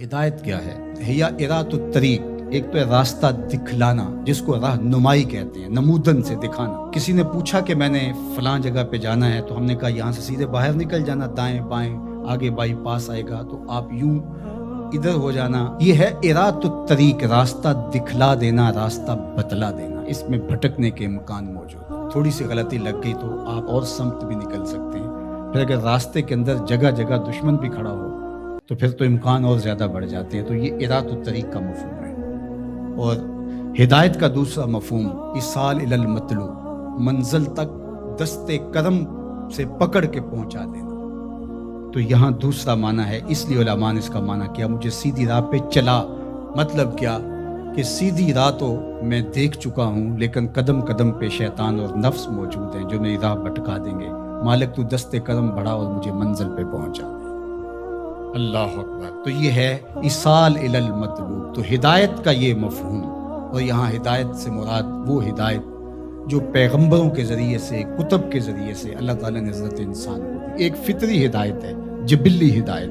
ہدایت کیا ہے؟ ہیا ارات الطریق، ایک تو ہے راستہ دکھلانا، جس کو راہ نمائی کہتے ہیں، نمودن سے دکھانا۔ کسی نے پوچھا کہ میں نے فلاں جگہ پہ جانا ہے، تو ہم نے کہا یہاں سے سیدھے باہر نکل جانا، دائیں بائیں آگے بائی پاس آئے گا، تو آپ یوں ادھر ہو جانا۔ یہ ہے ارات الطریق، راستہ دکھلا دینا، راستہ بتلا دینا۔ اس میں بھٹکنے کے امکان موجود ہیں، تھوڑی سی غلطی لگ گئی تو آپ اور سمت بھی نکل سکتے ہیں۔ پھر اگر راستے کے اندر جگہ جگہ دشمن بھی کھڑا ہو تو پھر تو امکان اور زیادہ بڑھ جاتے ہیں۔ تو یہ ارات الطریق کا مفہوم ہے۔ اور ہدایت کا دوسرا مفہوم ایصال الی المطلوب، منزل تک دستے کرم سے پکڑ کے پہنچا دینا۔ تو یہاں دوسرا معنی ہے، اس لیے علماء نے اس کا معنی کیا مجھے سیدھی راہ پہ چلا۔ مطلب کیا کہ سیدھی راہ تو میں دیکھ چکا ہوں، لیکن قدم قدم پہ شیطان اور نفس موجود ہیں جو میری راہ بھٹکا دیں گے۔ مالک تو دستے کرم بڑھا اور مجھے منزل پہ پہنچا دے۔ اللہ اکبر۔ تو یہ ہے ایصال الی المطلوب۔ تو ہدایت کا یہ مفہوم، اور یہاں ہدایت سے مراد وہ ہدایت جو پیغمبروں کے ذریعے سے، کتب کے ذریعے سے اللہ تعالیٰ نے حضرت انسان کو دی۔ ایک فطری ہدایت ہے، جبلی ہدایت،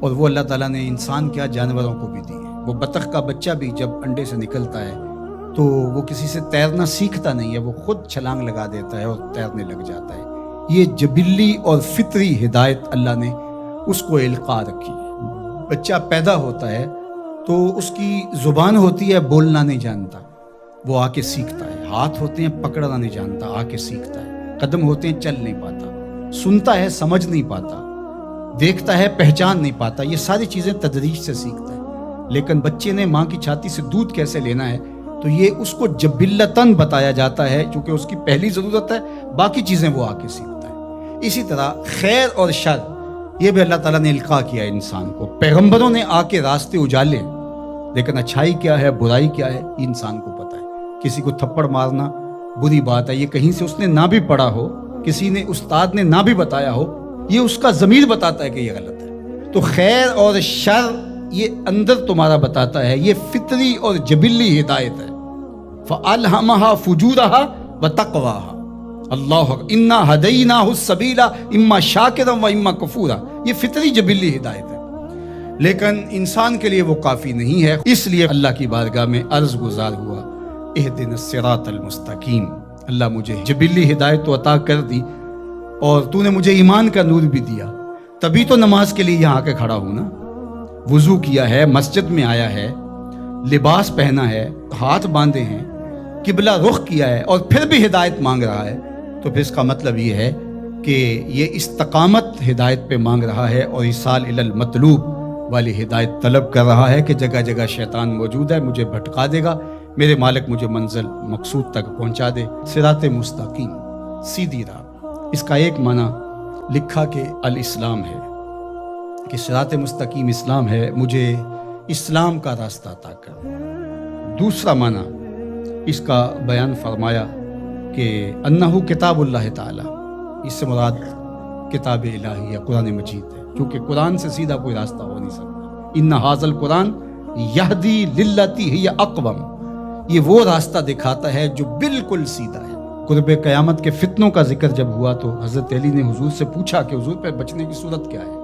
اور وہ اللہ تعالیٰ نے انسان کیا جانوروں کو بھی دی ہے۔ وہ بطخ کا بچہ بھی جب انڈے سے نکلتا ہے تو وہ کسی سے تیرنا سیکھتا نہیں ہے، وہ خود چھلانگ لگا دیتا ہے اور تیرنے لگ جاتا ہے۔ یہ جبلی اور فطری ہدایت اللہ نے اس کو القاء رکھی ہے۔ بچہ پیدا ہوتا ہے تو اس کی زبان ہوتی ہے، بولنا نہیں جانتا، وہ آ کے سیکھتا ہے۔ ہاتھ ہوتے ہیں، پکڑنا نہیں جانتا، آ کے سیکھتا ہے۔ قدم ہوتے ہیں، چل نہیں پاتا، سنتا ہے، سمجھ نہیں پاتا، دیکھتا ہے، پہچان نہیں پاتا۔ یہ ساری چیزیں تدریج سے سیکھتا ہے۔ لیکن بچے نے ماں کی چھاتی سے دودھ کیسے لینا ہے، تو یہ اس کو جبلتاً بتایا جاتا ہے، چونکہ اس کی پہلی ضرورت ہے، باقی چیزیں وہ آ کے سیکھتا ہے۔ اسی طرح خیر اور شر، یہ بھی اللہ تعالیٰ نے القاء کیا انسان کو۔ پیغمبروں نے آ کے راستے اجالے، لیکن اچھائی کیا ہے، برائی کیا ہے، یہ انسان کو پتہ ہے۔ کسی کو تھپڑ مارنا بری بات ہے، یہ کہیں سے اس نے نہ بھی پڑھا ہو، کسی نے استاد نے نہ بھی بتایا ہو، یہ اس کا ضمیر بتاتا ہے کہ یہ غلط ہے۔ تو خیر اور شر یہ اندر تمہارا بتاتا ہے، یہ فطری اور جبلی ہدایت ہے۔ فَأَلْهَمَهَا فُجُورَهَا وَتَقْوَاهَا۔ اللہ انا ہدیناہ السبیل اما شاکرا و اما کفورا۔ یہ فطری جبلی ہدایت ہے، لیکن انسان کے لیے وہ کافی نہیں ہے۔ اس لیے اللہ کی بارگاہ میں عرض گزار ہوا، اہدنا الصراط المستقیم۔ اللہ مجھے جبلی ہدایت تو عطا کر دی، اور تو نے مجھے ایمان کا نور بھی دیا، تبھی تو نماز کے لیے یہاں آ کے کھڑا ہوں نا۔ وضو کیا ہے، مسجد میں آیا ہے، لباس پہنا ہے، ہاتھ باندھے ہیں، قبلہ رخ کیا ہے، اور پھر بھی ہدایت مانگ رہا ہے، تو پھر اس کا مطلب یہ ہے کہ یہ استقامت ہدایت پہ مانگ رہا ہے، اور ایصال الی المطلوب والی ہدایت طلب کر رہا ہے کہ جگہ جگہ شیطان موجود ہے، مجھے بھٹکا دے گا، میرے مالک مجھے منزل مقصود تک پہنچا دے۔ صراط مستقیم، سیدھی راہ، اس کا ایک معنی لکھا کہ الاسلام ہے، کہ صراط مستقیم اسلام ہے، مجھے اسلام کا راستہ عطا کر۔ دوسرا معنی اس کا بیان فرمایا کہ انہو کتاب اللہ تعالی، اس سے مراد کتاب الہی یا قرآن مجید ہے، کیونکہ قرآن سے سیدھا کوئی راستہ ہو نہیں سکتا۔ ان ھذا القرآن یہدی للتی ہی اقوم، یہ وہ راستہ دکھاتا ہے جو بالکل سیدھا ہے۔ قرب قیامت کے فتنوں کا ذکر جب ہوا تو حضرت علی نے حضور سے پوچھا کہ حضور پہ بچنے کی صورت کیا ہے،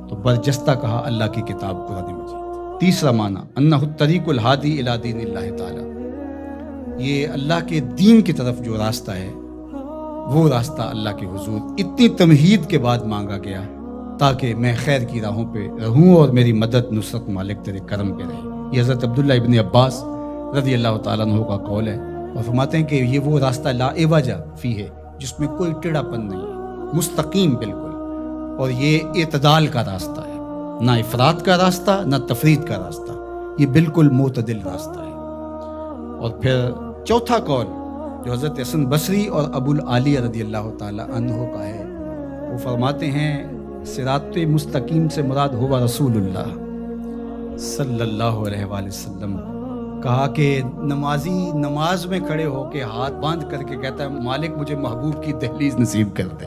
تو برجستہ کہا اللہ کی کتاب قرآن مجید۔ تیسرا معنی انہ الطریق الہادی الی دین اللہ تعالی، یہ اللہ کے دین کی طرف جو راستہ ہے، وہ راستہ اللہ کے حضور اتنی تمہید کے بعد مانگا گیا تاکہ میں خیر کی راہوں پہ رہوں اور میری مدد نصرت مالک تیرے کرم پہ رہے۔ یہ حضرت عبداللہ ابن عباس رضی اللہ تعالیٰ عنہ کا قول ہے، اور فرماتے ہیں کہ یہ وہ راستہ لا عوج فیہ، جس میں کوئی ٹیڑھا پن نہیں ہے، مستقیم بالکل، اور یہ اعتدال کا راستہ ہے، نہ افراط کا راستہ نہ تفرید کا راستہ، یہ بالکل معتدل راستہ ہے۔ اور پھر چوتھا قول جو حضرت حسن بصری اور ابو العالیہ رضی اللہ تعالی عنہ کا ہے، وہ فرماتے ہیں صراط مستقیم سے مراد ہوا رسول اللہ صلی اللہ علیہ وآلہ وسلم۔ کہا کہ نمازی نماز میں کھڑے ہو کے ہاتھ باندھ کر کے کہتا ہے مالک مجھے محبوب کی دہلیز نصیب کر دے،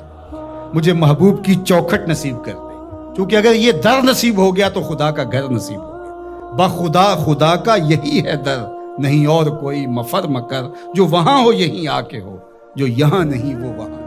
مجھے محبوب کی چوکھٹ نصیب کر دے، کیونکہ اگر یہ در نصیب ہو گیا تو خدا کا گھر نصیب ہو گیا۔ بخدا خدا کا یہی ہے در، نہیں اور کوئی مفر مکر، جو وہاں ہو یہیں آ کے ہو، جو یہاں نہیں وہ وہاں۔